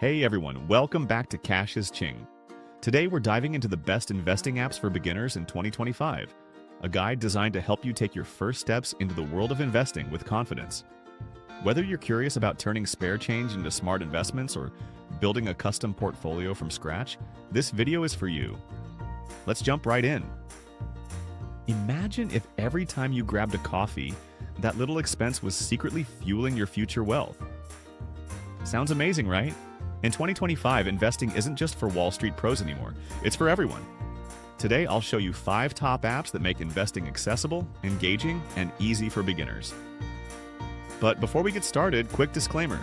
Hey everyone, welcome back to Cash is Ching. Today we're diving into the best investing apps for beginners in 2025, a guide designed to help you take your first steps into the world of investing with confidence. Whether you're curious about turning spare change into smart investments or building a custom portfolio from scratch, this video is for you. Let's jump right in. Imagine if every time you grabbed a coffee, that little expense was secretly fueling your future wealth. Sounds amazing, right? In 2025, investing isn't just for Wall Street pros anymore. It's for everyone. Today, I'll show you 5 top apps that make investing accessible, engaging, and easy for beginners. But before we get started, quick disclaimer.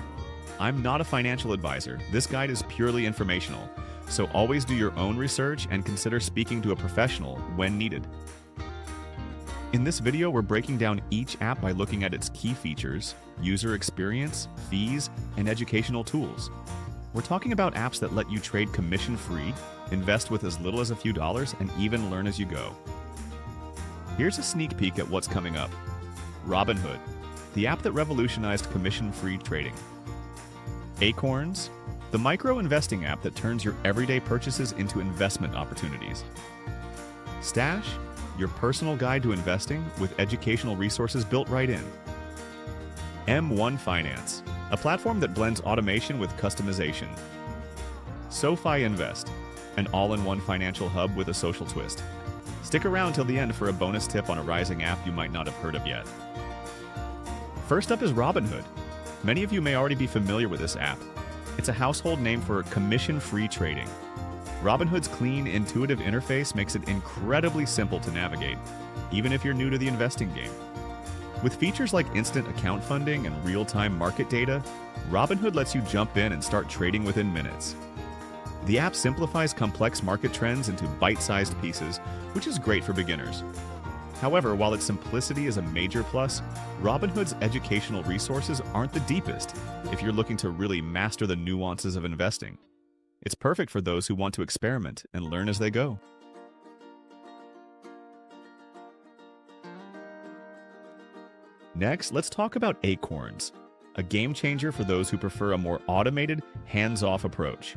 I'm not a financial advisor. This guide is purely informational, so always do your own research and consider speaking to a professional when needed. In this video, we're breaking down each app by looking at its key features, user experience, fees, and educational tools. We're talking about apps that let you trade commission-free, invest with as little as a few dollars, and even learn as you go. Here's a sneak peek at what's coming up. Robinhood, the app that revolutionized commission-free trading. Acorns, the micro-investing app that turns your everyday purchases into investment opportunities. Stash, your personal guide to investing with educational resources built right in. M1 Finance, a platform that blends automation with customization. SoFi Invest, an all-in-one financial hub with a social twist. Stick around till the end for a bonus tip on a rising app you might not have heard of yet. First up is Robinhood. Many of you may already be familiar with this app. It's a household name for commission-free trading. Robinhood's clean, intuitive interface makes it incredibly simple to navigate, even if you're new to the investing game. With features like instant account funding and real-time market data, Robinhood lets you jump in and start trading within minutes. The app simplifies complex market trends into bite-sized pieces, which is great for beginners. However, while its simplicity is a major plus, Robinhood's educational resources aren't the deepest if you're looking to really master the nuances of investing. It's perfect for those who want to experiment and learn as they go. Next, let's talk about Acorns, a game changer for those who prefer a more automated, hands-off approach.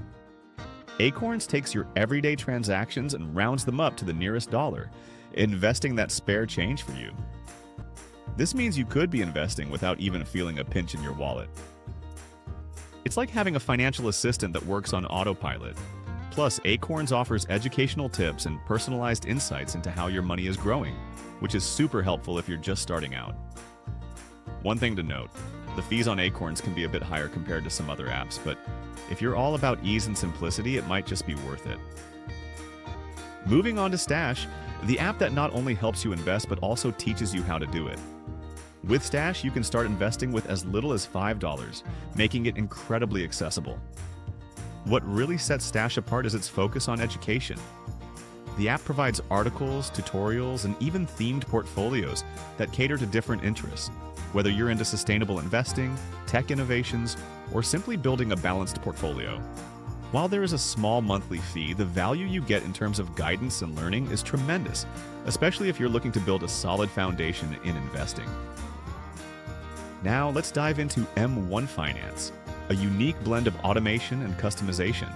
Acorns takes your everyday transactions and rounds them up to the nearest dollar, investing that spare change for you. This means you could be investing without even feeling a pinch in your wallet. It's like having a financial assistant that works on autopilot. Plus, Acorns offers educational tips and personalized insights into how your money is growing, which is super helpful if you're just starting out. One thing to note, the fees on Acorns can be a bit higher compared to some other apps, but if you're all about ease and simplicity, it might just be worth it. Moving on to Stash, the app that not only helps you invest but also teaches you how to do it. With Stash, you can start investing with as little as $5, making it incredibly accessible. What really sets Stash apart is its focus on education. The app provides articles, tutorials, and even themed portfolios that cater to different interests, whether you're into sustainable investing, tech innovations, or simply building a balanced portfolio. While there is a small monthly fee, the value you get in terms of guidance and learning is tremendous, especially if you're looking to build a solid foundation in investing. Now let's dive into M1 Finance, a unique blend of automation and customization.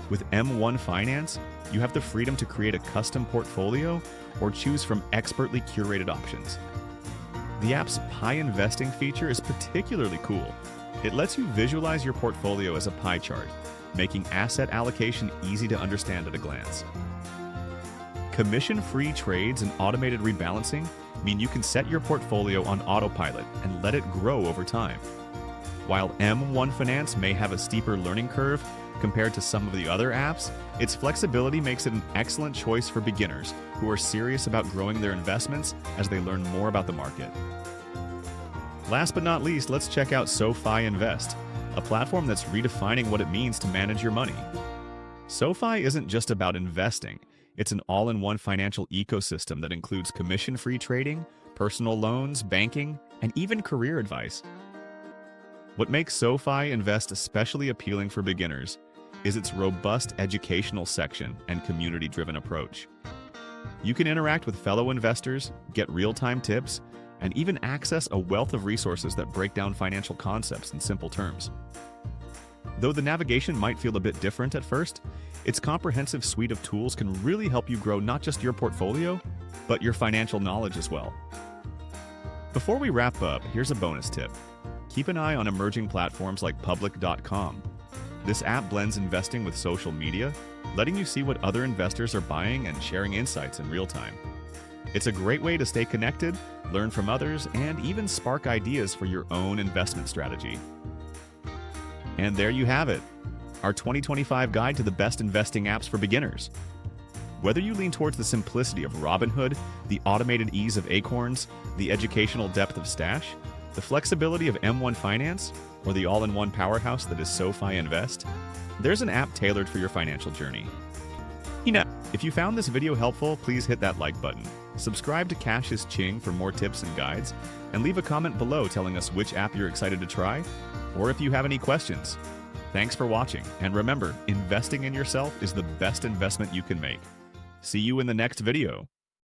With M1 Finance, you have the freedom to create a custom portfolio or choose from expertly curated options. The app's pie investing feature is particularly cool. It lets you visualize your portfolio as a pie chart, making asset allocation easy to understand at a glance. Commission-free trades and automated rebalancing mean you can set your portfolio on autopilot and let it grow over time. While M1 Finance may have a steeper learning curve compared to some of the other apps, its flexibility makes it an excellent choice for beginners who are serious about growing their investments as they learn more about the market. Last but not least, let's check out SoFi Invest, a platform that's redefining what it means to manage your money. SoFi isn't just about investing. It's an all-in-one financial ecosystem that includes commission-free trading, personal loans, banking, and even career advice. What makes SoFi Invest especially appealing for beginners is its robust educational section and community-driven approach. You can interact with fellow investors, get real-time tips, and even access a wealth of resources that break down financial concepts in simple terms. Though the navigation might feel a bit different at first, its comprehensive suite of tools can really help you grow not just your portfolio, but your financial knowledge as well. Before we wrap up, here's a bonus tip. Keep an eye on emerging platforms like public.com. This app blends investing with social media, letting you see what other investors are buying and sharing insights in real time. It's a great way to stay connected, learn from others, and even spark ideas for your own investment strategy. And there you have it, our 2025 guide to the best investing apps for beginners. Whether you lean towards the simplicity of Robinhood, the automated ease of Acorns, the educational depth of Stash, the flexibility of M1 Finance, or the all-in-one powerhouse that is SoFi Invest, there's an app tailored for your financial journey. If you found this video helpful, please hit that like button. Subscribe to Cash is Ching for more tips and guides, and leave a comment below telling us which app you're excited to try, or if you have any questions. Thanks for watching, and remember, investing in yourself is the best investment you can make. See you in the next video.